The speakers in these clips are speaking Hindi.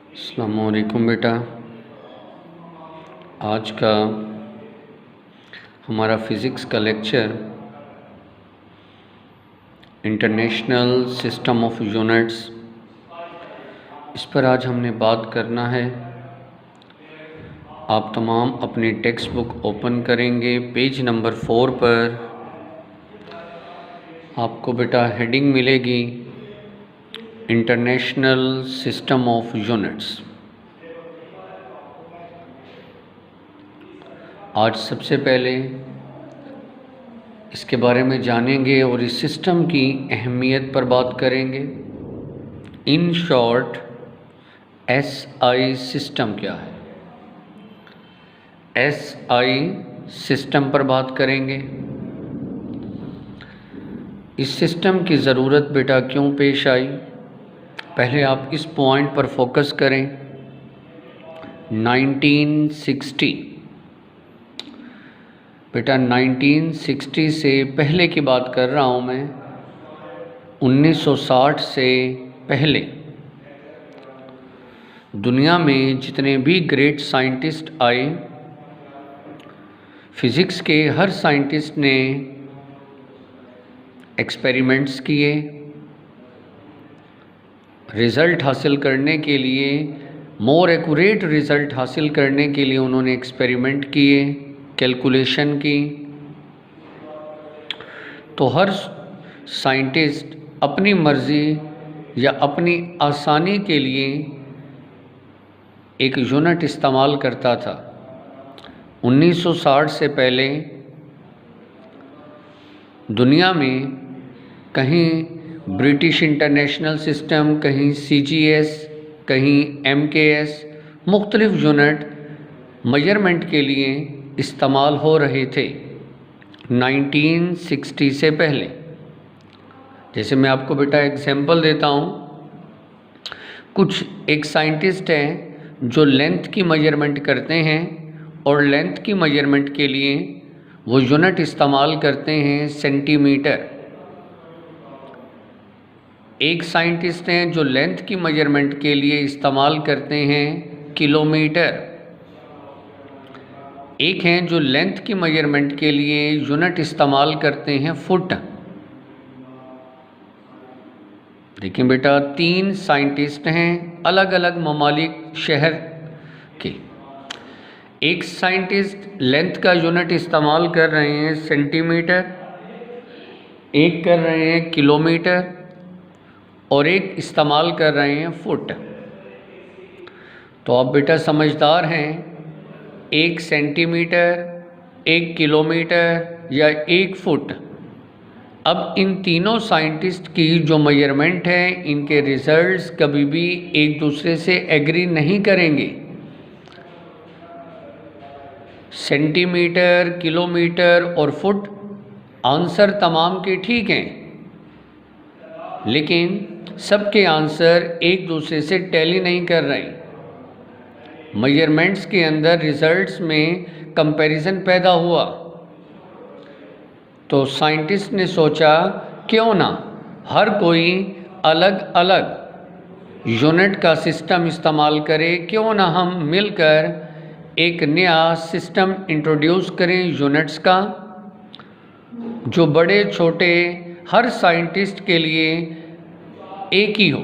अस्सलामुअलैकुम बेटा। आज का हमारा फ़िज़िक्स का lecture international system of units, इस पर आज हमने बात करना है। आप तमाम अपनी टेक्स्ट बुक ओपन करेंगे, पेज नंबर 4 पर आपको बेटा हेडिंग मिलेगी इंटरनेशनल सिस्टम ऑफ यूनिट्स। आज सबसे पहले इसके बारे में जानेंगे और इस सिस्टम की अहमियत पर बात करेंगे। इन शॉर्ट एसआई सिस्टम क्या है, एसआई सिस्टम पर बात करेंगे। इस सिस्टम की ज़रूरत बेटा क्यों पेश आई, पहले आप इस पॉइंट पर फोकस करें। 1960 बेटा 1960 से पहले की बात कर रहा हूँ मैं। 1960 से पहले दुनिया में जितने भी ग्रेट साइंटिस्ट आए, फिज़िक्स के हर साइंटिस्ट ने एक्सपेरिमेंट्स किए। रिज़ल्ट हासिल करने के लिए, मोर एक्यूरेट रिज़ल्ट हासिल करने के लिए उन्होंने एक्सपेरिमेंट किए, कैलकुलेशन की। तो हर साइंटिस्ट अपनी मर्ज़ी या अपनी आसानी के लिए एक यूनिट इस्तेमाल करता था। 1960 से पहले दुनिया में कहीं ब्रिटिश इंटरनेशनल सिस्टम, कहीं सीजीएस, कहीं एमकेएस, मुख्तलिफ यूनिट मेजरमेंट के लिए इस्तेमाल हो रहे थे 1960 से पहले। जैसे मैं आपको बेटा एग्जांपल देता हूँ। कुछ एक साइंटिस्ट हैं जो लेंथ की मेजरमेंट करते हैं और लेंथ की मेजरमेंट के लिए वो यूनिट इस्तेमाल करते हैं सेंटीमीटर। एक साइंटिस्ट हैं जो लेंथ की मेजरमेंट के लिए इस्तेमाल करते हैं किलोमीटर। एक हैं जो लेंथ की मेजरमेंट के लिए यूनिट इस्तेमाल करते हैं फुट। देखिए बेटा, 3 साइंटिस्ट हैं अलग अलग ममालिक शहर के। एक साइंटिस्ट लेंथ का यूनिट इस्तेमाल कर रहे हैं सेंटीमीटर, एक कर रहे हैं किलोमीटर और एक इस्तेमाल कर रहे हैं फुट। तो आप बेटा समझदार हैं, 1 सेंटीमीटर, 1 किलोमीटर या 1 फुट। अब इन तीनों साइंटिस्ट की जो मेजरमेंट है, इनके रिजल्ट्स कभी भी एक दूसरे से एग्री नहीं करेंगे। सेंटीमीटर, किलोमीटर और फुट आंसर तमाम के ठीक हैं, लेकिन सबके आंसर एक दूसरे से टैली नहीं कर रहे। मेजरमेंट्स के अंदर रिजल्ट्स में कंपैरिजन पैदा हुआ। तो साइंटिस्ट ने सोचा क्यों ना हर कोई अलग अलग यूनिट का सिस्टम इस्तेमाल करे, क्यों ना हम मिलकर एक नया सिस्टम इंट्रोड्यूस करें यूनिट्स का, जो बड़े छोटे हर साइंटिस्ट के लिए एक ही हो।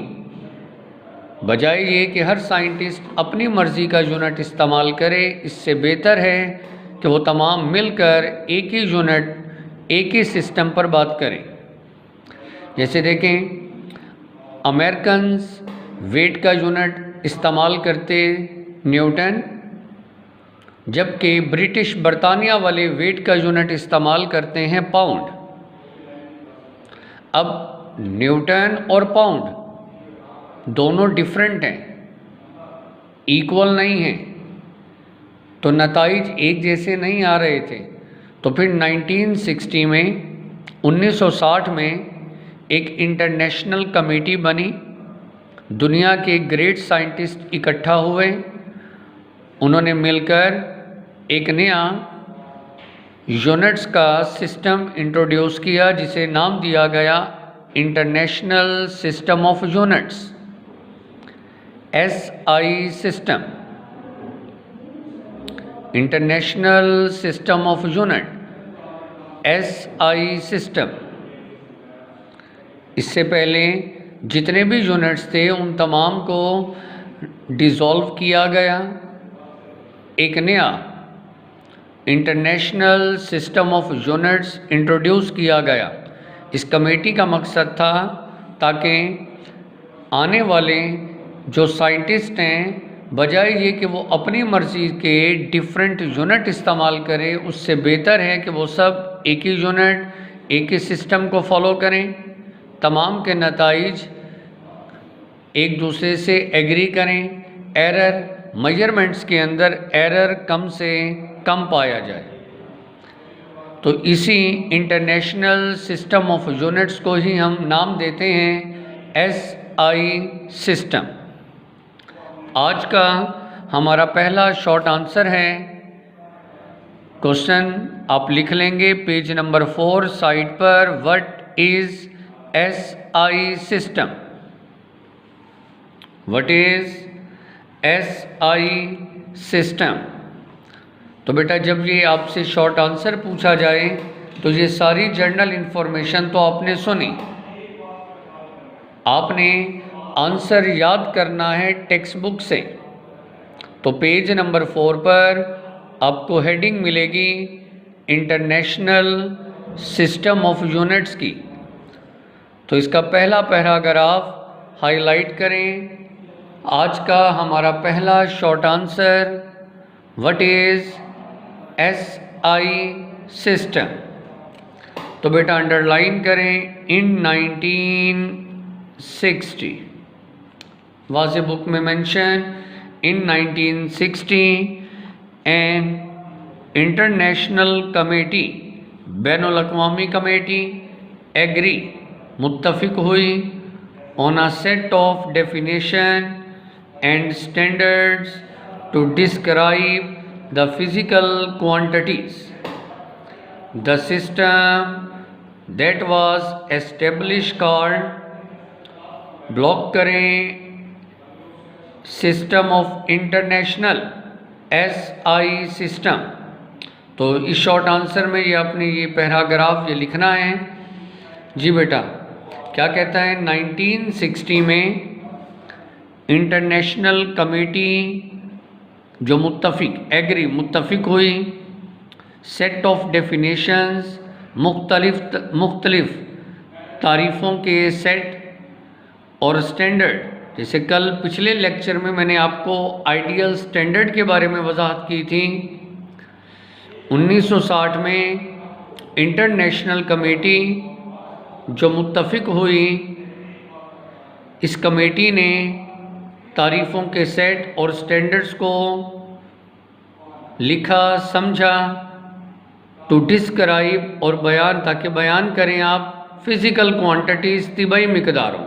बजाय ये कि हर साइंटिस्ट अपनी मर्ज़ी का यूनिट इस्तेमाल करे, इससे बेहतर है कि वो तमाम मिलकर एक ही यूनिट, एक ही सिस्टम पर बात करें। जैसे देखें, अमेरिकन्स वेट का यूनिट इस्तेमाल करते न्यूटन, जबकि ब्रिटिश बरतानिया वाले वेट का यूनिट इस्तेमाल करते हैं पाउंड। अब न्यूटन और पाउंड दोनों डिफरेंट हैं, इक्वल नहीं हैं, तो नताइज एक जैसे नहीं आ रहे थे। तो फिर 1960 में 1960 में एक इंटरनेशनल कमेटी बनी। दुनिया के ग्रेट साइंटिस्ट इकट्ठा हुए, उन्होंने मिलकर एक नया यूनिट्स का सिस्टम इंट्रोड्यूस किया, जिसे नाम दिया गया international system of units. SI system, international system of unit, SI system. इससे पहले जितने भी यूनिट्स थे उन तमाम को डिसॉल्व किया गया, एक नया international system of units introduce किया गया। इस कमेटी का मकसद था ताकि आने वाले जो साइंटिस्ट हैं, बजाय ये कि वो अपनी मर्ज़ी के डिफरेंट यूनिट इस्तेमाल करें, उससे बेहतर है कि वो सब एक ही यूनिट, एक ही सिस्टम को फॉलो करें, तमाम के नताइज एक दूसरे से एग्री करें, एरर मेजरमेंट्स के अंदर एरर कम से कम पाया जाए। तो इसी इंटरनेशनल सिस्टम ऑफ यूनिट्स को ही हम नाम देते हैं SI सिस्टम। आज का हमारा पहला शॉर्ट आंसर है, क्वेश्चन आप लिख लेंगे पेज नंबर 4 साइड पर, what is SI system? What is SI system? तो बेटा जब ये आपसे शॉर्ट आंसर पूछा जाए तो ये सारी जर्नल इंफॉर्मेशन तो आपने सुनी, आपने आंसर याद करना है टेक्स्ट बुक से। तो पेज नंबर 4 पर आपको हेडिंग मिलेगी इंटरनेशनल सिस्टम ऑफ यूनिट्स की। तो इसका पहला पैराग्राफ हाईलाइट करें। आज का हमारा पहला short answer, what is SI system? तो बेटा अंडरलाइन करें, इन 1960 वाज ए बुक में mention, in 1960 an international committee, बैनुल अक़वामी कमेटी एग्री, मुत्तफिक हुई on a set of definition and standards to describe the physical quantities. The system that was established called, block करें, system of international SI system. तो इस शॉर्ट आंसर में ये अपने ये पैराग्राफ ये लिखना है। जी बेटा क्या कहता है, 1960 में इंटरनेशनल कमेटी जो मुत्तफिक हुई, सेट ऑफ डेफिनेशंस, मुख्तलिफ तारीफ़ों के सेट और स्टैंडर्ड, जैसे कल पिछले लेक्चर में मैंने आपको आइडियल स्टैंडर्ड के बारे में वजाहत की थी। 1960 में इंटरनेशनल कमेटी जो मुत्तफिक हुई, इस कमेटी ने तारीफ़ों के सेट और स्टैंडर्ड्स को लिखा, समझा, टू डिस्क्राइब और बयान, ताकि बयान करें आप फिज़िकल क्वांटिटीज़, तिबाई मिकदारों।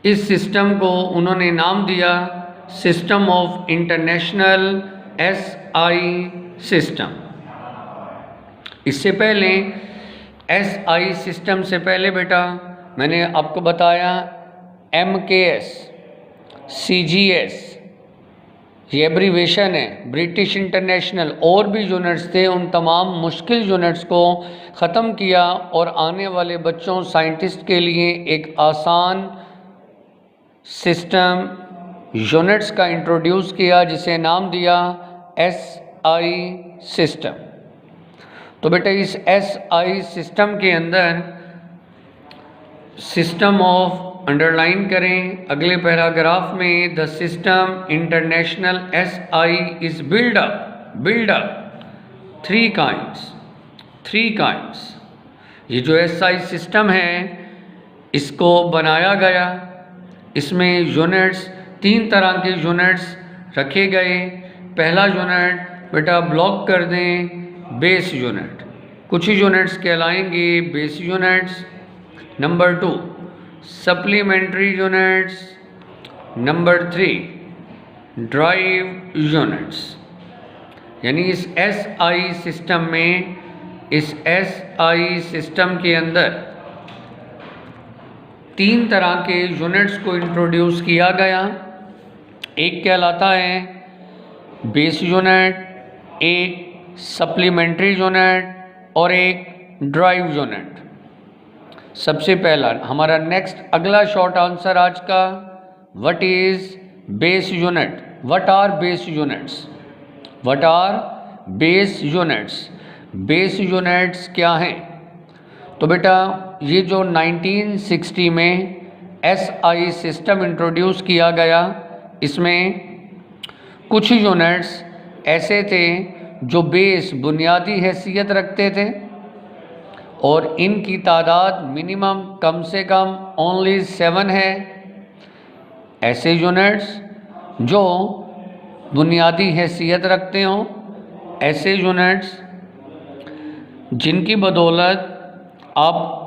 इस सिस्टम को उन्होंने नाम दिया system of international SI system. इससे पहले SI सिस्टम से पहले बेटा मैंने आपको बताया MKS, CGS, ये एब्रीवेशन है, ब्रिटिश इंटरनेशनल। और भी यूनिट्स थे, उन तमाम मुश्किल यूनिट्स को ख़त्म किया और आने वाले बच्चों साइंटिस्ट के लिए एक आसान सिस्टम यूनिट्स का इंट्रोड्यूस किया, जिसे नाम दिया SI सिस्टम। तो बेटा इस SI सिस्टम के अंदर सिस्टम ऑफ, अंडरलाइन करें अगले पैराग्राफ में, the system international SI is build up three kinds. ये जो SI सिस्टम है इसको बनाया गया, इसमें यूनिट्स, 3 तरह के यूनिट्स रखे गए। पहला यूनिट बेटा ब्लॉक कर दें, बेस यूनिट। कुछ यूनिट्स कहलाएंगे base units. Number 2 supplementary units. Number 3 drive units. यानी इस SI सिस्टम में, इस SI सिस्टम के अंदर 3 तरह के यूनिट्स को इंट्रोड्यूस किया गया। एक कहलाता है बेस यूनिट, एक सप्लीमेंट्री यूनिट और एक ड्राइव यूनिट। सबसे पहला हमारा नेक्स्ट अगला शॉर्ट आंसर आज का, what is base unit, what are base units, what are base units. Base units क्या हैं? तो बेटा ये जो 1960 में SI सिस्टम इंट्रोड्यूस किया गया, इसमें कुछ यूनिट्स ऐसे थे जो बेस बुनियादी हैसियत रखते थे और इनकी तादाद मिनिमम कम से कम ओनली 7 है। ऐसे यूनिट्स जो बुनियादी हैसियत रखते हों, ऐसे यूनिट्स जिनकी बदौलत आप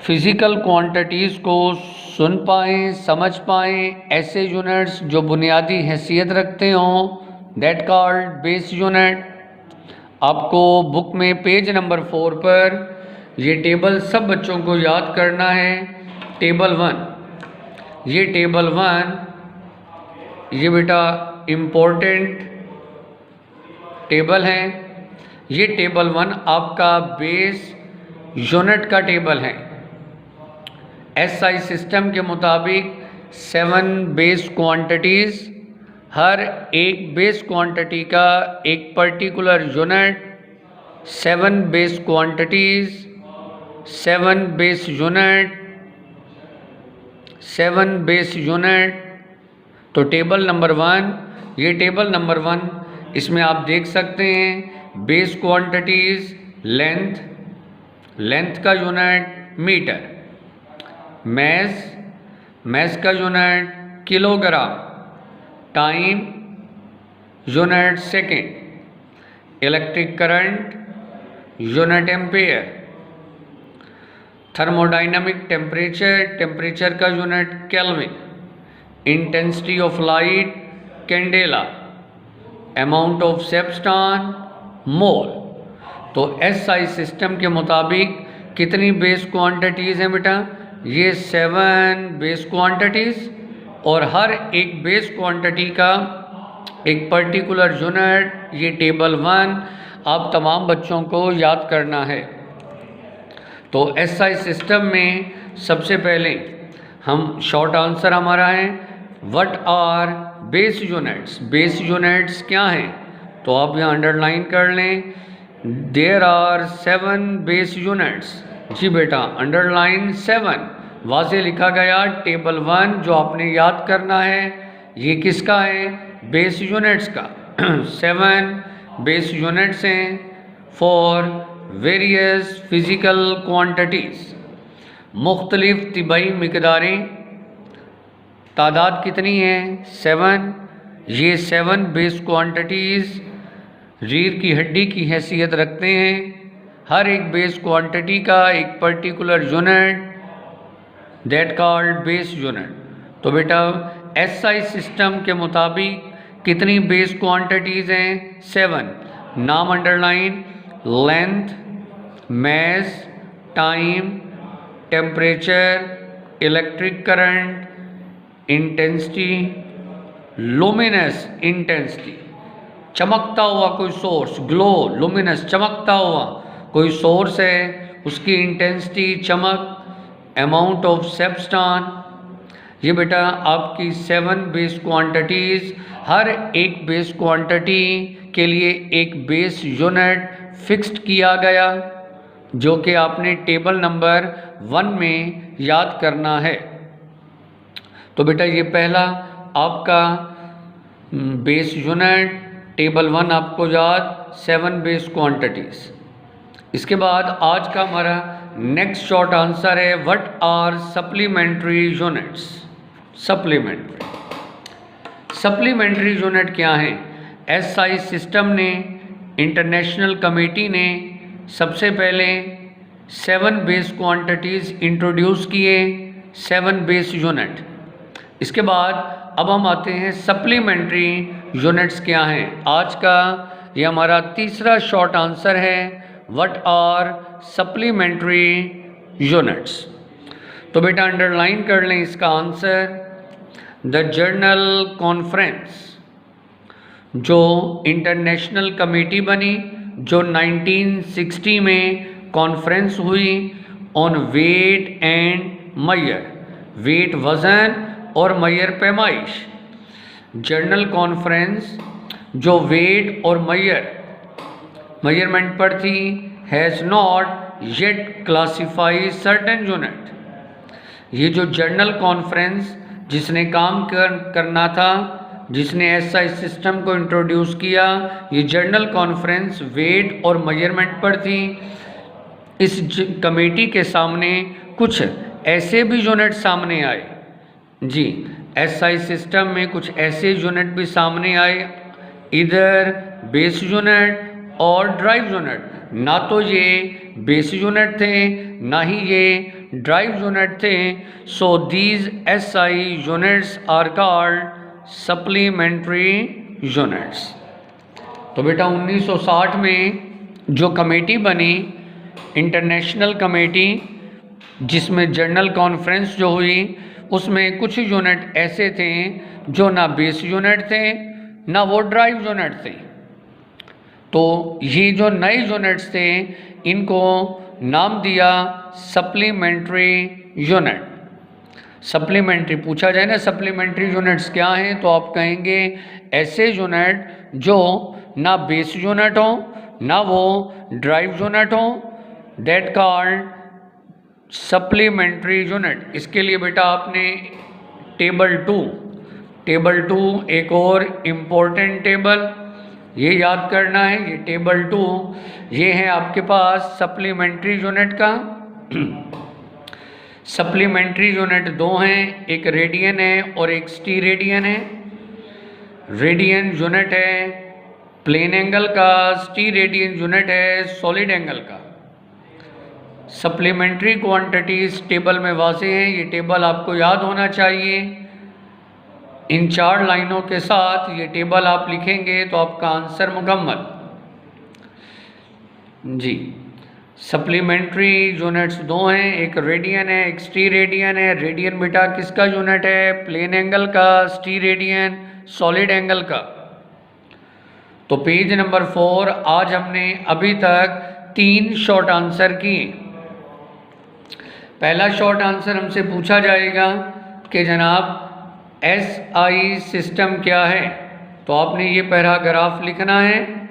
फिज़िकल क्वांटिटीज़ को सुन पाएँ, समझ पाएँ, ऐसे यूनिट्स जो बुनियादी हैसियत रखते हों, दैट कॉल्ड बेस यूनिट। आपको बुक में पेज नंबर 4 पर ये टेबल सब बच्चों को याद करना है। टेबल 1, ये टेबल 1 ये बेटा इम्पोर्टेंट टेबल है। ये टेबल 1 आपका बेस यूनिट का टेबल है। SI सिस्टम के मुताबिक 7 बेस क्वांटिटीज़, हर एक बेस क्वांटिटी का एक particular unit, 7 base quantities, 7 base unit, 7 base unit. तो टेबल नंबर 1, ये टेबल नंबर 1, इसमें आप देख सकते हैं बेस क्वांटिटीज़, लेंथ, लेंथ का यूनिट मीटर, मैस का unit kilogram, time unit second, electric current unit ampere, thermodynamic temperature का unit kelvin, intensity of light candela, amount of substance mole. तो SI सिस्टम के मुताबिक कितनी बेस क्वांटिटीज़ हैं बेटा? ये 7 बेस क्वांटिटीज़ और हर एक बेस क्वांटिटी का एक पर्टिकुलर यूनिट। ये टेबल 1 आप तमाम बच्चों को याद करना है। तो SI सिस्टम में सबसे पहले हम शॉर्ट आंसर हमारा है what are base units. Base units क्या हैं? तो आप यहाँ अंडरलाइन कर लें, देयर आर 7 बेस यूनिट्स। जी बेटा अंडरलाइन 7 वाज़े लिखा गया। टेबल 1 जो आपने याद करना है ये किसका है? बेस यूनिट्स का। 7 बेस यूनिट्स हैं फॉर वेरियस फिज़िकल क्वांटिटीज़। मुख्तलिफ तिबाई मिकदारें, तादाद कितनी है? 7। ये 7 बेस क्वांटिटीज़ रीढ़ की हड्डी की हैसियत रखते हैं। हर एक बेस क्वांटिटी का एक particular unit, that called base unit. तो बेटा SI सिस्टम के मुताबिक कितनी बेस क्वांटिटीज़ हैं? 7। नाम underline, length, mass, time, temperature, electric current, intensity, luminous intensity, चमकता हुआ कोई सोर्स, ग्लो, लुमिनस चमकता हुआ कोई सोर्स है, उसकी इंटेंसिटी, चमक, अमाउंट ऑफ सेप्सटॉन। ये बेटा आपकी 7 बेस क्वांटिटीज़। हर एक बेस क्वांटिटी के लिए एक बेस यूनिट फिक्स्ड किया गया जो कि आपने टेबल नंबर 1 में याद करना है। तो बेटा ये पहला आपका बेस यूनिट, टेबल 1 आपको याद, 7 बेस क्वांटिटीज़। इसके बाद आज का हमारा नेक्स्ट शॉर्ट आंसर है what are supplementary units. Supplementary unit क्या है? SI सिस्टम ने, इंटरनेशनल कमेटी ने सबसे पहले 7 बेस क्वांटिटीज़ इंट्रोड्यूस किए, 7 बेस यूनिट। इसके बाद अब हम आते हैं सप्लीमेंट्री यूनिट्स क्या हैं। आज का ये हमारा तीसरा शॉर्ट आंसर है व्हाट आर सप्लीमेंट्री यूनिट्स। तो बेटा अंडरलाइन कर लें इसका आंसर, द जनरल कॉन्फ्रेंस, जो इंटरनेशनल कमेटी बनी, जो 1960 में कॉन्फ्रेंस हुई on weight and measure, weight वज़न और मयर पैमाइश। जनरल कॉन्फ्रेंस जो वेट और मेजरमेंट पर थी, has not yet classify certain unit. ये जो जनरल कॉन्फ्रेंस जिसने काम करना था, जिसने एसआई सिस्टम को इंट्रोड्यूस किया, ये जनरल कॉन्फ्रेंस वेट और मेजरमेंट पर थी। इस कमेटी के सामने कुछ ऐसे भी यूनिट सामने आए जी, एसआई सिस्टम में कुछ ऐसे यूनिट भी सामने आए, इधर बेस यूनिट और ड्राइव यूनिट। ना तो ये बेस यूनिट थे, ना ही ये ड्राइव यूनिट थे। So these SI units are called supplementary units. तो बेटा 1960 में जो कमेटी बनी, इंटरनेशनल कमेटी, जिसमें जनरल कॉन्फ्रेंस जो हुई, उसमें कुछ यूनिट ऐसे थे जो ना बेस यूनिट थे, ना वो ड्राइव यूनिट थे। तो ये जो नए यूनिट्स थे, इनको नाम दिया सप्लीमेंट्री यूनिट। सप्लीमेंट्री पूछा जाए ना, सप्लीमेंट्री यूनिट्स क्या हैं, तो आप कहेंगे ऐसे यूनिट जो ना बेस यूनिट हो, ना वो ड्राइव यूनिट हो, दैट कॉल्ड सप्लीमेंट्री यूनिट। इसके लिए बेटा आपने टेबल टू एक और इम्पोर्टेंट टेबल ये याद करना है। ये टेबल 2 ये है आपके पास सप्लीमेंट्री यूनिट का। सप्लीमेंट्री यूनिट दो हैं, एक रेडियन है और एक स्टीरेडियन है। रेडियन यूनिट है प्लेन एंगल का, स्टीरेडियन यूनिट है सॉलिड एंगल का। सप्लीमेंट्री क्वांटिटीज टेबल में वाज़ेह हैं, ये टेबल आपको याद होना चाहिए। इन 4 लाइनों के साथ ये टेबल आप लिखेंगे तो आपका आंसर मुकम्मल जी। सप्लीमेंट्री यूनिट्स दो हैं, एक रेडियन है, एक स्टीरेडियन है। रेडियन बेटा किसका यूनिट है? प्लेन एंगल का। स्टीरेडियन सॉलिड एंगल का। तो पेज नंबर 4 आज हमने अभी तक 3 शॉर्ट आंसर किए। पहला शॉर्ट आंसर हमसे पूछा जाएगा कि जनाब एसआई सिस्टम क्या है, तो आपने ये पैराग्राफ लिखना है।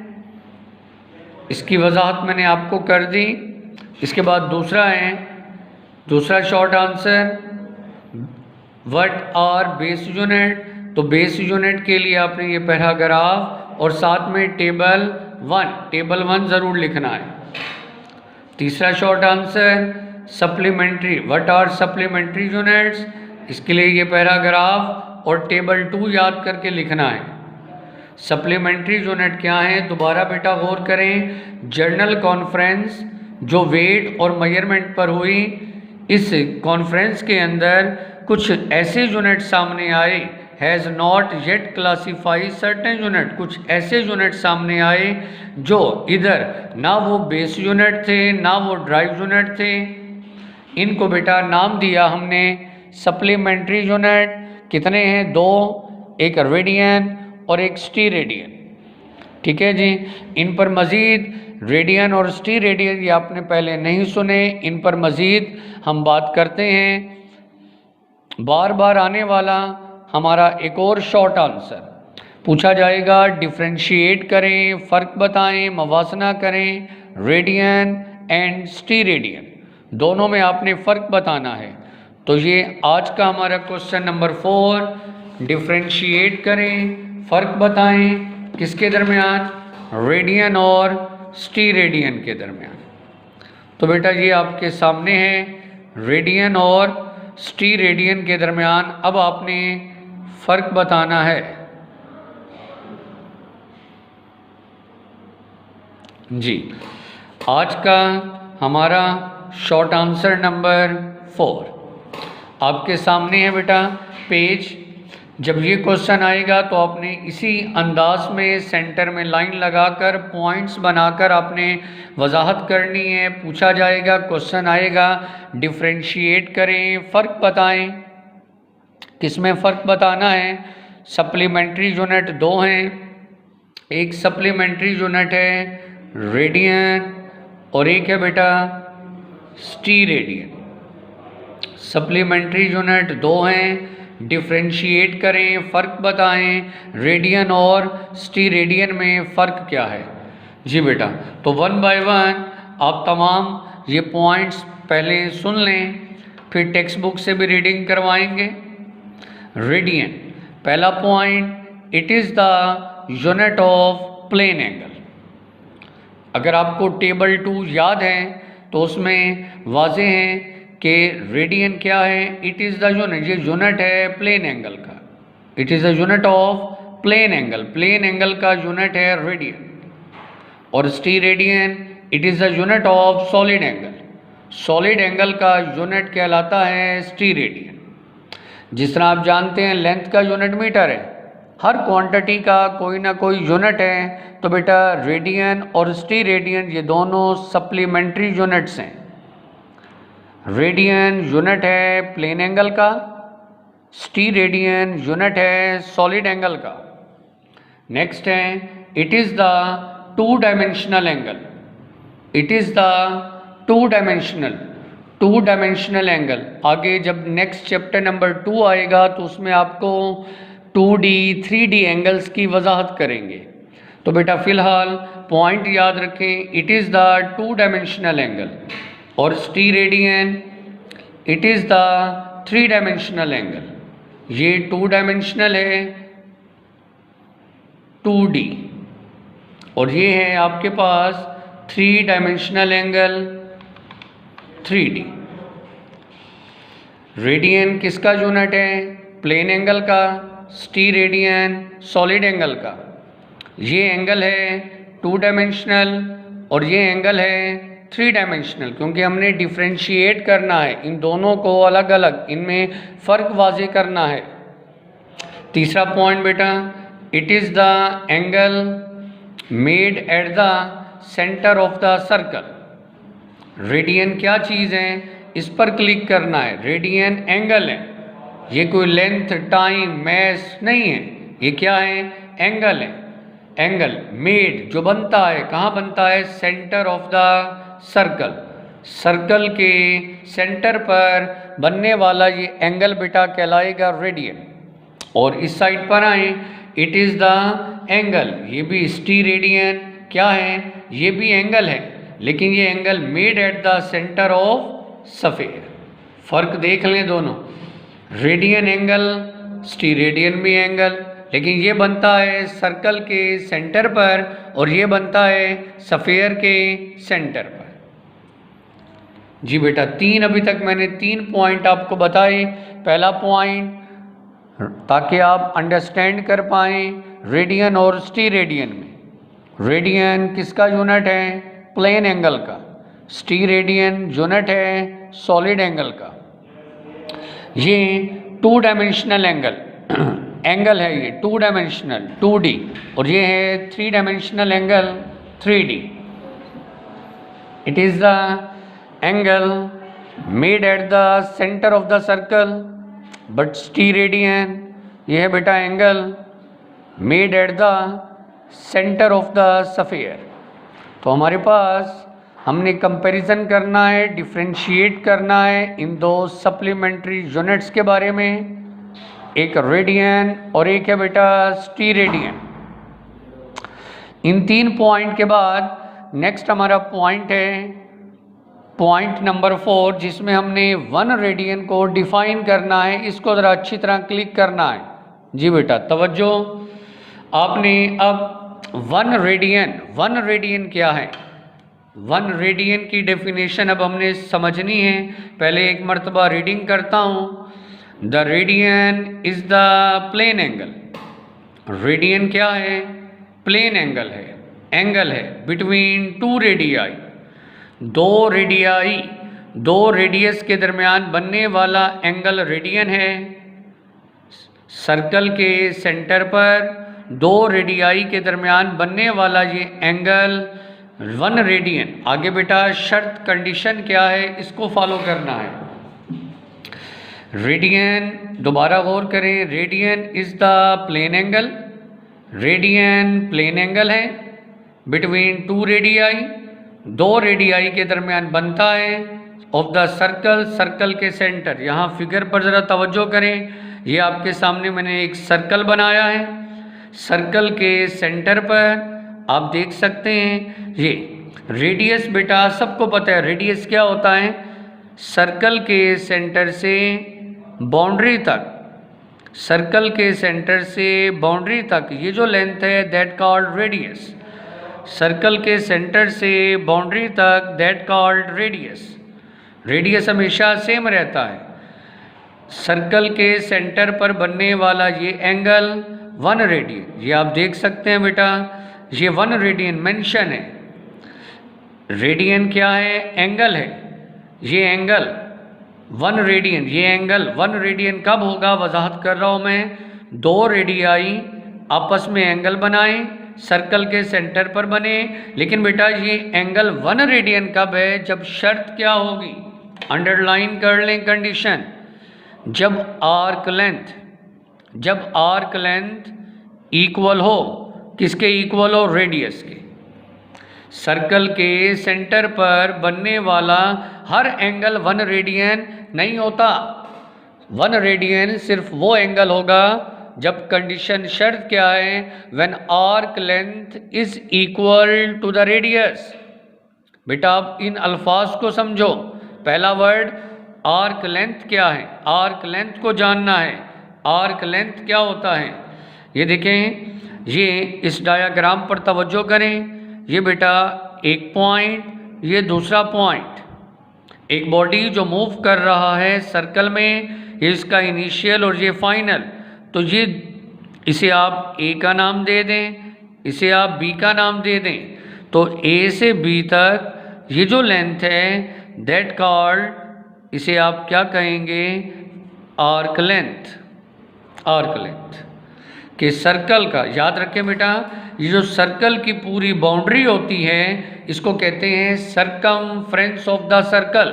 इसकी वजाहत मैंने आपको कर दी। इसके बाद दूसरा short answer what are base unit. तो बेस यूनिट के लिए आपने ये पैराग्राफ और साथ में टेबल 1 ज़रूर लिखना है। तीसरा short answer supplementary, what are supplementary units. इसके लिए ये पैराग्राफ और टेबल 2 याद करके लिखना है। सप्लीमेंट्री यूनिट क्या है, दोबारा बेटा गौर करें। जनरल कॉन्फ्रेंस जो वेट और मेजरमेंट पर हुई, इस कॉन्फ्रेंस के अंदर कुछ ऐसे यूनिट सामने आए, has not yet classify certain unit. कुछ ऐसे यूनिट सामने आए जो इधर ना वो बेस यूनिट थे, ना वो ड्राइव यूनिट थे। इनको बेटा नाम दिया हमने सप्लीमेंट्री यूनिट। कितने हैं? 2, एक रेडियन और एक स्टीरेडियन। ठीक है जी। इन पर मज़ीद रेडियन और स्टीरेडियन ये आपने पहले नहीं सुने, इन पर मज़ीद हम बात करते हैं। बार बार आने वाला हमारा एक और शॉर्ट आंसर पूछा जाएगा, डिफ्रेंशिएट करें, फ़र्क बताएं, मवासना करें रेडियन एंड स्टीरेडियन, दोनों में आपने फ़र्क बताना है। तो ये आज का हमारा क्वेश्चन नंबर 4, डिफ्रेंशिएट करें, फ़र्क बताएं किसके दरमियान? रेडियन और स्टीरेडियन के दरमियान। तो बेटा ये आपके सामने है, रेडियन और स्टीरेडियन के दरमियान अब आपने फ़र्क बताना है जी। आज का हमारा शॉर्ट आंसर नंबर 4 आपके सामने है बेटा। पेज जब ये क्वेश्चन आएगा तो आपने इसी अंदाज में सेंटर में लाइन लगाकर पॉइंट्स बनाकर आपने वजाहत करनी है। पूछा जाएगा, क्वेश्चन आएगा, डिफ्रेंशिएट करें, फ़र्क बताएं किसमें फ़र्क बताना है। सप्लीमेंट्री यूनिट दो हैं, एक सप्लीमेंट्री यूनिट है रेडियन और एक है बेटा स्टीरेडियन। सप्लीमेंट्री यूनिट दो हैं, डिफ्रेंशिएट करें, फ़र्क बताएं, रेडियन और स्टीरेडियन में फ़र्क क्या है। जी बेटा, तो वन बाय वन आप तमाम ये पॉइंट्स पहले सुन लें, फिर टेक्स्ट बुक से भी रीडिंग करवाएंगे। रेडियन, पहला point, it is the unit of plane angle. अगर आपको टेबल 2 याद है तो उसमें वाज़ेह है कि रेडियन क्या है, इट इज़ द यूनिट, ये यूनिट है प्लेन एंगल का, it is the unit of plane angle, plane angle का यूनिट है रेडियन। और steradian, it is the unit of solid angle, solid angle का यूनिट कहलाता है स्टीरेडियन। जिस तरह आप जानते हैं लेंथ का यूनिट मीटर है, हर क्वांटिटी का कोई ना कोई यूनिट है, तो बेटा रेडियन और स्टीरेडियन ये दोनों सप्लीमेंट्री यूनिट्स हैं। रेडियन यूनिट है प्लेन एंगल का, स्टीरेडियन यूनिट है सॉलिड एंगल का। नेक्स्ट है, it is the two dimensional angle, it is the two dimensional angle. आगे जब नेक्स्ट चैप्टर नंबर 2 आएगा तो उसमें आपको 2D 3D एंगल्स की वजाहत करेंगे। तो बेटा फ़िलहाल पॉइंट याद रखें, it is the two dimensional angle, और steradian it is the 3 dimensional angle. ये 2 डायमेंशनल है 2D, और ये है आपके पास 3 डायमेंशनल एंगल 3D। रेडियन किसका यूनिट है, प्लेन एंगल का, स्टीरेडियन सॉलिड एंगल का। ये एंगल है 2 डायमेंशनल और ये एंगल है 3 डायमेंशनल, क्योंकि हमने डिफ्रेंशिएट करना है इन दोनों को अलग अलग, इनमें फ़र्क वाज़े करना है। तीसरा पॉइंट बेटा, it is the angle made at the centre of the circle. Radian क्या चीज़ है, इस पर क्लिक करना है। रेडियन एंगल है, ये कोई लेंथ टाइम मैस नहीं है, ये क्या है, एंगल है। एंगल मेड जो बनता है, कहाँ बनता है, centre of the circle, circle के सेंटर पर बनने वाला ये एंगल बेटा कहलाएगा रेडियन। और इस साइड पर आए, इट इज़ द एंगल, ये भी स्टीरेडियन क्या है, ये भी एंगल है, लेकिन ये angle made at the centre of sphere. फ़र्क देख लें दोनों, रेडियन एंगल, स्टीरेडियन भी एंगल, लेकिन ये बनता है सर्कल के सेंटर पर और ये बनता है सफ़ेयर के सेंटर पर। जी बेटा, 3 अभी तक मैंने 3 पॉइंट आपको बताए। पहला पॉइंट, ताकि आप अंडरस्टैंड कर पाएँ रेडियन और स्टीरेडियन में, रेडियन किसका यूनिट है, प्लेन एंगल का, स्टीरेडियन यूनिट है सॉलिड एंगल का। ये 2 डायमेंशनल एंगल है, ये 2 डायमेंशनल 2D, और ये है 3 dimensional angle 3D। It is the angle made at the centre of the circle, but steradian ये है बेटा angle made at the centre of the sphere. तो हमारे पास हमने कंपैरिजन करना है, डिफ्रेंशिएट करना है इन दो सप्लीमेंट्री यूनिट्स के बारे में, एक रेडियन और एक है बेटा स्टीरेडियन। इन 3 पॉइंट के बाद नेक्स्ट हमारा पॉइंट है पॉइंट नंबर 4, जिसमें हमने 1 रेडियन को डिफाइन करना है। इसको ज़रा अच्छी तरह क्लिक करना है। जी बेटा तवज्जो, आपने अब 1 रेडियन क्या है, 1 रेडियन की डेफिनेशन अब हमने समझनी है। पहले एक मर्तबा रीडिंग करता हूँ। The radian is the plane angle. Radian क्या है, प्लेन एंगल है बिटवीन 2 रेडियाई, 2 रेडियस के दरमियान बनने वाला एंगल रेडियन है। सर्कल के सेंटर पर 2 रेडियाई के दरमियान बनने वाला ये एंगल 1 रेडियन। आगे बेटा शर्त कंडीशन क्या है, इसको फॉलो करना है। रेडियन, दोबारा गौर करें, radian is the plane angle, radian plane angle है बिटवीन टू रेडियाई, दो रेडियाई के दरमियान बनता है ऑफ द सर्कल, सर्कल के सेंटर। यहाँ फिगर पर ज़रा तवज्जो करें, ये आपके सामने मैंने एक सर्कल बनाया है, सर्कल के सेंटर पर आप देख सकते हैं ये रेडियस, बेटा सबको पता है रेडियस क्या होता है, सर्कल के सेंटर से बाउंड्री तक, सर्कल के सेंटर से बाउंड्री तक ये जो लेंथ है दैट कॉल्ड रेडियस, सर्कल के सेंटर से बाउंड्री तक दैट कॉल्ड रेडियस। रेडियस हमेशा सेम रहता है। सर्कल के सेंटर पर बनने वाला ये एंगल 1 रेडियन, ये आप देख सकते हैं बेटा, ये 1 रेडियन मेंशन है। रेडियन क्या है? एंगल है। ये एंगल 1 रेडियन, ये एंगल 1 रेडियन कब होगा, वजाहत कर रहा हूँ मैं, दो रेडियाई आपस में एंगल बनाएं, सर्कल के सेंटर पर बने। लेकिन बेटा ये एंगल 1 रेडियन कब है? जब शर्त क्या होगी, अंडरलाइन कर लें कंडीशन, जब आर्क लेंथ इक्वल हो, किसके इक्वल हो? रेडियस के। सर्कल के सेंटर पर बनने वाला हर एंगल 1 रेडियन नहीं होता। 1 रेडियन सिर्फ वो एंगल होगा जब कंडीशन, शर्त क्या है, when arc length is equal to the radius. बेटा आप इन अल्फाज को समझो। पहला वर्ड आर्क लेंथ क्या है, आर्क लेंथ को जानना है। आर्क लेंथ क्या होता है? ये देखें, ये इस डायाग्राम पर तवज्जो करें। ये बेटा एक पॉइंट, ये दूसरा पॉइंट, एक बॉडी जो मूव कर रहा है सर्कल में, ये इसका इनिशियल और ये फाइनल। तो ये इसे आप ए का नाम दे दें, इसे आप बी का नाम दे दें। तो ए से बी तक ये जो लेंथ है दैट कॉल्ड, इसे आप क्या कहेंगे? Arc length. आर्क लेंथ के सर्कल का, याद रखें बेटा, ये जो सर्कल की पूरी बाउंड्री होती है इसको कहते हैं circumference of the circle.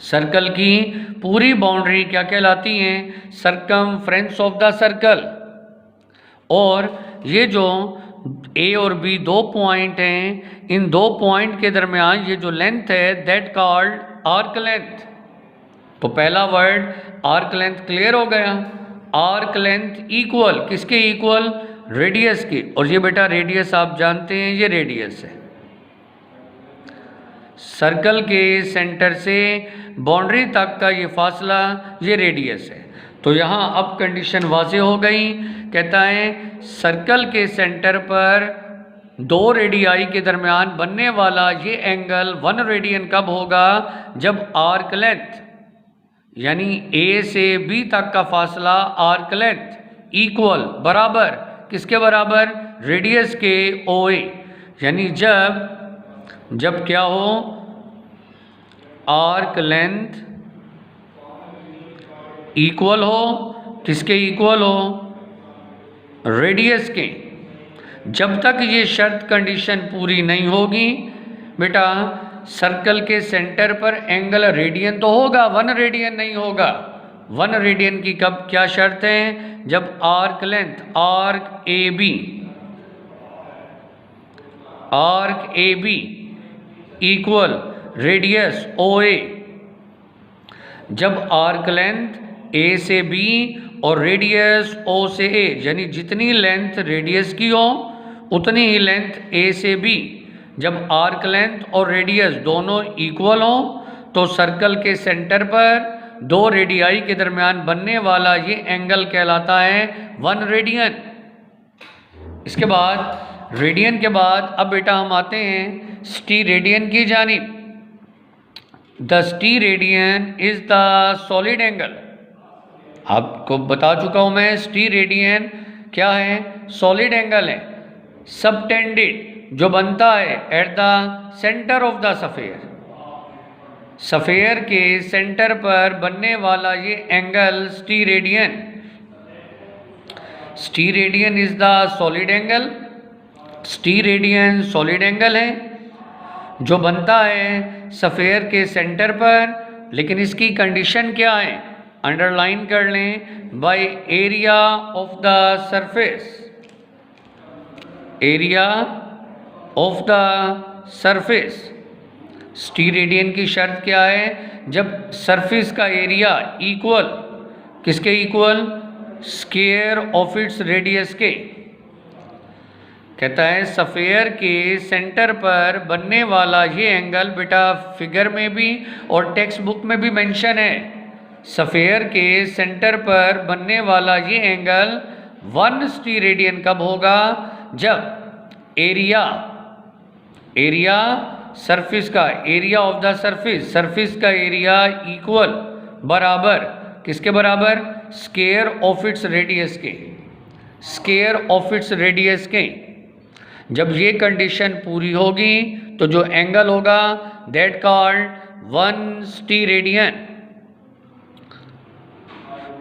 Circle की पूरी बाउंड्री क्या कहलाती है? Circumference of the circle. और ये जो ए और बी दो पॉइंट हैं, इन दो पॉइंट के दरमियान ये जो लेंथ है दैट कॉल्ड आर्क लेंथ। तो पहला वर्ड आर्क लेंथ क्लियर हो गया। आर्क लेंथ इक्वल, किसके इक्वल? रेडियस के। और ये बेटा रेडियस आप जानते हैं, ये रेडियस है। सर्कल के सेंटर से बाउंड्री तक का ये फासला, ये रेडियस है। तो यहाँ अब कंडीशन वाज़ेह हो गई। कहता है सर्कल के सेंटर पर दो रेडियाई के दरमियान बनने वाला ये एंगल 1 रेडियन कब होगा? जब आर्क लेंथ, यानी ए से बी तक का फासला आर्क लेंथ इक्वल, बराबर, किसके बराबर? रेडियस के OA। यानी जब क्या हो, आर्क लेंथ इक्वल हो, किसके इक्वल हो? रेडियस के। जब तक ये शर्त कंडीशन पूरी नहीं होगी बेटा, सर्कल के सेंटर पर एंगल रेडियन तो होगा, 1 रेडियन नहीं होगा। 1 रेडियन की कब, क्या शर्त है? जब arc length, arc A B equal radius OA। जब आर्क लेंथ ए से बी और रेडियस O से A, यानी जितनी लेंथ रेडियस की हो उतनी ही लेंथ A से B, जब आर्क लेंथ और रेडियस दोनों इक्वल हो तो सर्कल के सेंटर पर दो रेडियाई के दरमियान बनने वाला ये एंगल कहलाता है 1 रेडियन। इसके बाद रेडियन के बाद अब बेटा हम आते हैं स्टीरेडियन की जानिब। The steradian is the solid angle. आपको बता चुका हूं मैं, स्टीरेडियन क्या है? सॉलिड एंगल है, सबटेंडेड, जो बनता है at the centre of the sphere. Sphere के सेंटर पर बनने वाला ये angle steradian. Steradian is the solid angle. Steradian solid angle है जो बनता है सफेयर के सेंटर पर लेकिन इसकी कंडीशन क्या है, अंडरलाइन कर लें, by area of the surface, area of the surface. Steradian की शर्त क्या है, जब सरफेस का एरिया इक्वल किसके equal, square of its radius के। कहता है सफेयर के सेंटर पर बनने वाला ये एंगल, बेटा फिगर में भी और टेक्स्ट बुक में भी मेंशन है, सफेयर के सेंटर पर बनने वाला ये एंगल 1 स्टीरेडियन कब होगा, जब एरिया सरफेस का, area of the surface, surface का एरिया इक्वल बराबर किसके बराबर, स्क्वायर ऑफ इट्स रेडियस के, स्क्वायर ऑफ इट्स रेडियस के। जब ये कंडीशन पूरी होगी तो जो एंगल होगा दैट कॉल्ड 1 स्टीरेडियन।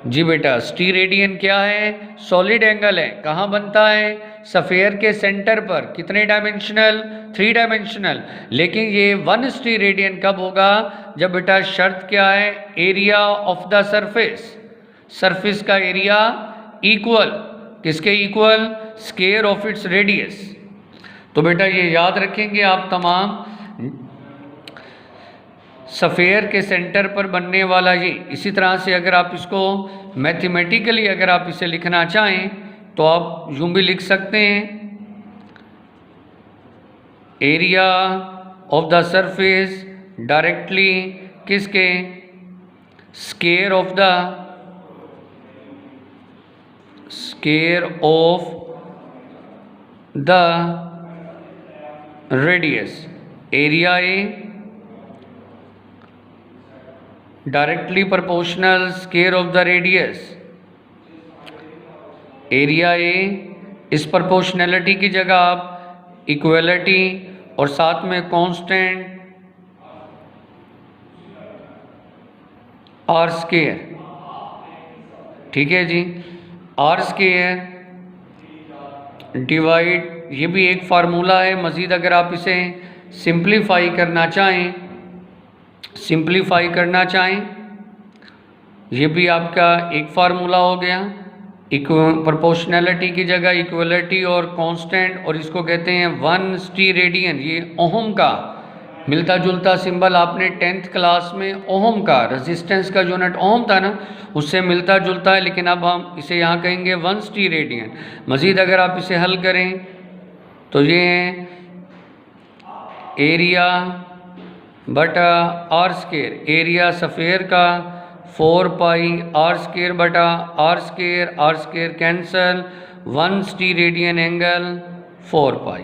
जी बेटा, स्टीरेडियन क्या है, सॉलिड एंगल है, कहाँ बनता है, सफेयर के सेंटर पर, कितने डायमेंशनल, 3 डायमेंशनल। लेकिन ये 1 स्टीरेडियन कब होगा, जब बेटा शर्त क्या है, area of the surface, surface का एरिया इक्वल किसके equal, square of its radius. तो बेटा ये याद रखेंगे आप तमाम, सफेयर के सेंटर पर बनने वाला ये। इसी तरह से अगर आप इसको मैथमेटिकली अगर आप इसे लिखना चाहें तो आप यूं भी लिख सकते हैं, area of the surface directly किसके, square of the radius, area a directly proportional square of the radius, area a. इस प्रोपोर्शनैलिटी की जगह आप इक्वलिटी और साथ में कांस्टेंट आर स्क्वायर, ठीक है जी, आर स्क्वायर डिवाइड, ये भी एक फार्मूला है। मज़ीद अगर आप इसे सिंप्लीफाई करना चाहें, ये भी आपका एक फार्मूला हो गया, प्रोपोर्शनैलिटी की जगह इक्वलिटी और कांस्टेंट, और इसको कहते हैं 1 स्टीरेडियन। ये ओहम का मिलता जुलता सिंबल आपने 10th क्लास में ओहम का, रेजिस्टेंस का यूनिट ओहम था ना, उससे मिलता जुलता है, लेकिन अब हम इसे यहाँ कहेंगे 1 स्टीरेडियन। मज़ीद अगर आप इसे हल करें तो ये एरिया बटा आर स्क्वायर, एरिया सफ़ेयर का 4 पाई आर स्क्वायर बटा आर स्क्वायर कैंसल, 1 स्टीरेडियन एंगल 4 पाई।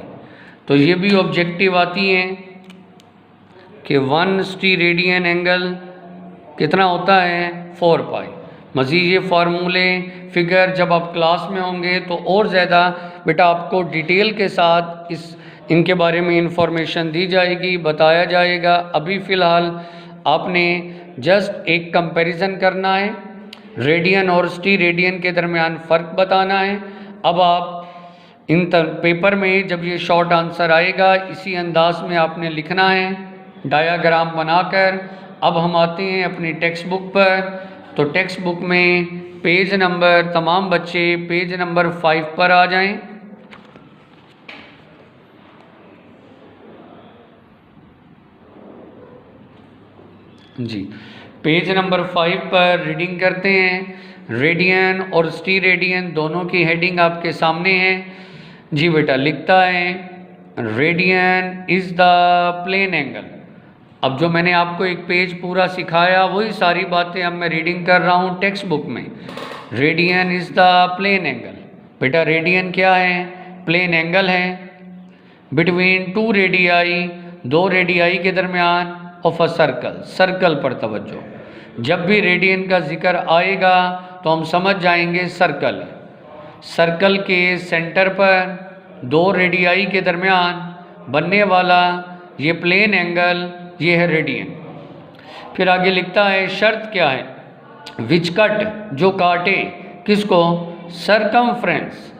तो ये भी ऑब्जेक्टिव आती हैं कि 1 स्टीरेडियन एंगल कितना होता है, 4 पाई। मज़ीद ये फार्मूले फिगर जब आप क्लास में होंगे तो और ज़्यादा बेटा आपको डिटेल के साथ इनके बारे में इंफॉर्मेशन दी जाएगी, बताया जाएगा। अभी फ़िलहाल आपने जस्ट एक कंपैरिजन करना है, रेडियन और स्टीरेडियन के दरमियान फ़र्क बताना है। अब आप इन पेपर में जब ये शॉर्ट आंसर आएगा इसी अंदाज में आपने लिखना है डायाग्राम बनाकर। अब हम आते हैं अपनी टेक्स्ट बुक पर। तो टेक्स्ट बुक में पेज नंबर, तमाम बच्चे पेज नंबर 5 पर आ जाएं। जी, पेज नंबर 5 पर रीडिंग करते हैं। रेडियन और स्टीरेडियन दोनों की हेडिंग आपके सामने है। जी बेटा, लिखता है radian is the plane angle. अब जो मैंने आपको एक पेज पूरा सिखाया वही सारी बातें अब मैं रीडिंग कर रहा हूँ टेक्स्ट बुक में। Radian is the plane angle. बेटा रेडियन क्या है, प्लेन एंगल है बिटवीन 2 रेडियाई, 2 रेडियाई के दरमियान ऑफ अ सर्कल। सर्कल पर तवज्जो, जब भी रेडियन का जिक्र आएगा तो हम समझ जाएंगे सर्कल। सर्कल के सेंटर पर 2 रेडियाई के दरमियान बनने वाला ये प्लेन एंगल, ये है रेडियन। फिर आगे लिखता है शर्त क्या है, विच कट, जो काटे किसको, सरकमफ्रेंस,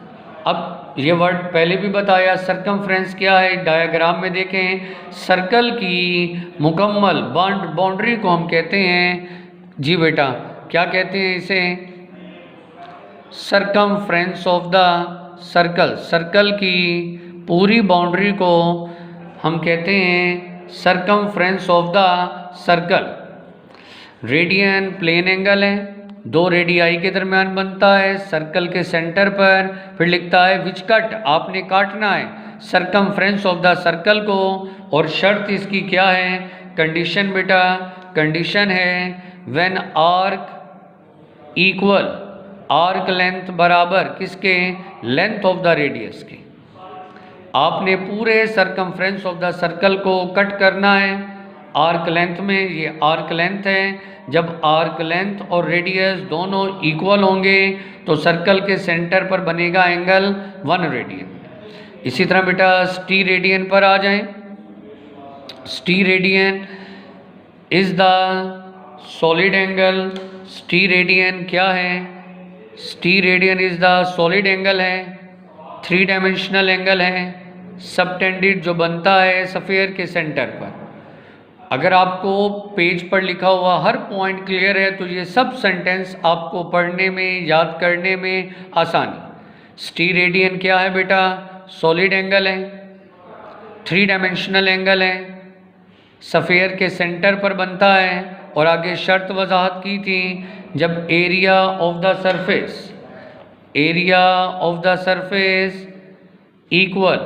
अब ये वर्ड पहले भी बताया, सरकमफ्रेंस क्या है, डायग्राम में देखें, सर्कल की मुकम्मल बाउंड्री को हम कहते हैं, जी बेटा क्या कहते हैं इसे, circumference of the circle. Circle की पूरी बाउंड्री को हम कहते हैं circumference of the circle. Radian plane angle है, दो रेडियाई के दरमियान बनता है सर्कल के सेंटर पर। फिर लिखता है विच कट, आपने काटना है सरकमफ्रेंस ऑफ द सर्कल को। और शर्त इसकी क्या है, कंडीशन बेटा, कंडीशन है when arc equal, arc length बराबर किसके, लेंथ ऑफ द रेडियस के। आपने पूरे सरकमफ्रेंस ऑफ द सर्कल को कट करना है आर्क लेंथ में, ये आर्क लेंथ है। जब आर्क लेंथ और रेडियस दोनों इक्वल होंगे तो सर्कल के सेंटर पर बनेगा एंगल 1 रेडियन। इसी तरह बेटा स्टी रेडियन पर आ जाएं। स्टी radian is the solid angle. स्टी रेडियन क्या है, स्टी radian is the solid angle है, 3 डायमेंशनल एंगल है, सबटेंडेड जो बनता है सफ़ेयर के सेंटर पर। अगर आपको पेज पर लिखा हुआ हर पॉइंट क्लियर है तो ये सब सेंटेंस आपको पढ़ने में, याद करने में आसानी। स्टी रेडियन क्या है बेटा, सॉलिड एंगल है, 3 डायमेंशनल एंगल है, सफ़ेयर के सेंटर पर बनता है। और आगे शर्त वजाहत की थी, जब area of the surface, area of the surface equal,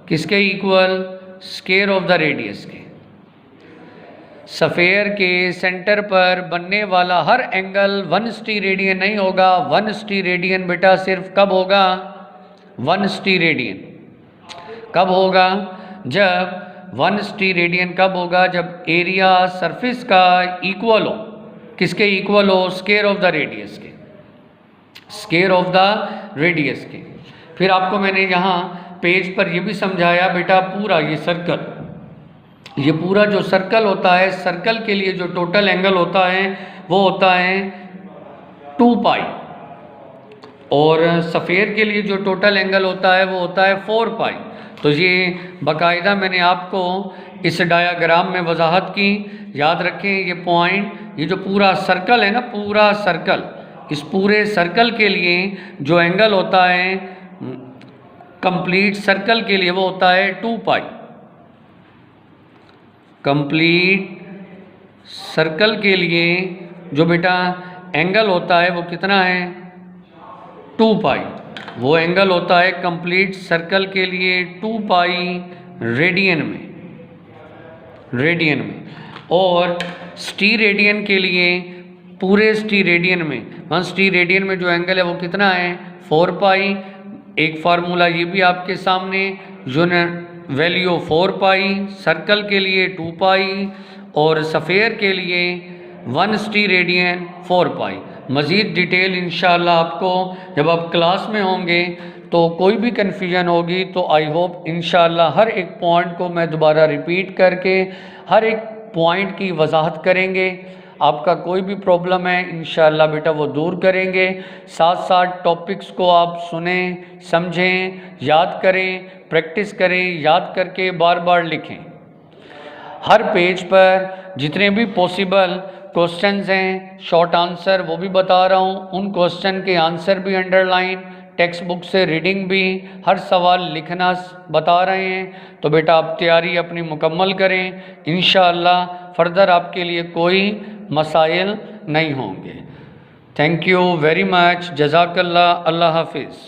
किसके equal, square of the radius के। सफ़ेयर के सेंटर पर बनने वाला हर एंगल 1 स्टी रेडियन नहीं होगा। 1 स्टी रेडियन बेटा सिर्फ कब होगा, 1 स्टी रेडियन कब होगा, जब 1 स्टी रेडियन कब होगा, जब एरिया सरफेस का इक्वल हो, किसके इक्वल हो, स्क्वायर ऑफ द रेडियस के, स्क्वायर ऑफ द रेडियस के। फिर आपको मैंने यहाँ पेज पर ये भी समझाया बेटा, पूरा ये सर्कल, ये पूरा जो सर्कल होता है, सर्कल के लिए जो टोटल एंगल होता है वो होता है 2 पाई, और सफ़ेयर के लिए जो टोटल एंगल होता है वो होता है 4 पाई। तो ये बाकायदा मैंने आपको इस डायाग्राम में वजाहत की, याद रखें ये पॉइंट। ये जो पूरा सर्कल है ना, पूरा सर्कल, इस पूरे सर्कल के लिए जो एंगल होता है कंप्लीट सर्कल के लिए वो होता है 2 पाई। कंप्लीट सर्कल के लिए जो बेटा एंगल होता है वो कितना है, 2 पाई। वो एंगल होता है कंप्लीट सर्कल के लिए 2 पाई रेडियन में, रेडियन में। और स्टी रेडियन के लिए, पूरे स्टी रेडियन में, 1 स्टी रेडियन में जो एंगल है वो कितना है, 4 पाई। एक फार्मूला ये भी आपके सामने, यूनिट वैल्यू 4 पाई, सर्कल के लिए 2 पाई और सफ़ेयर के लिए 1 स्टी रेडियन 4 पाई। मज़ीद डिटेल इंशाअल्लाह आपको जब आप क्लास में होंगे तो कोई भी कन्फ्यूजन होगी तो आई होप इंशाअल्लाह हर एक पॉइंट को मैं दोबारा रिपीट करके हर एक पॉइंट की वजाहत करेंगे। आपका कोई भी प्रॉब्लम है इंशाअल्लाह बेटा वो दूर करेंगे। साथ साथ टॉपिक्स को आप सुने, समझें, याद करें, प्रैक्टिस करें, याद करके बार बार लिखें। हर पेज पर जितने भी पॉसिबल क्वेश्चंस हैं, शॉर्ट आंसर वो भी बता रहा हूँ, उन क्वेश्चन के आंसर भी अंडरलाइन, टेक्स्ट बुक से रीडिंग भी, हर सवाल लिखना बता रहे हैं। तो बेटा आप तैयारी अपनी मुकम्मल करें, इंशाअल्लाह फर्दर आपके लिए कोई मसाइल नहीं होंगे। थैंक यू वेरी मच, जज़ाकल्लाह, अल्लाह हाफिज़।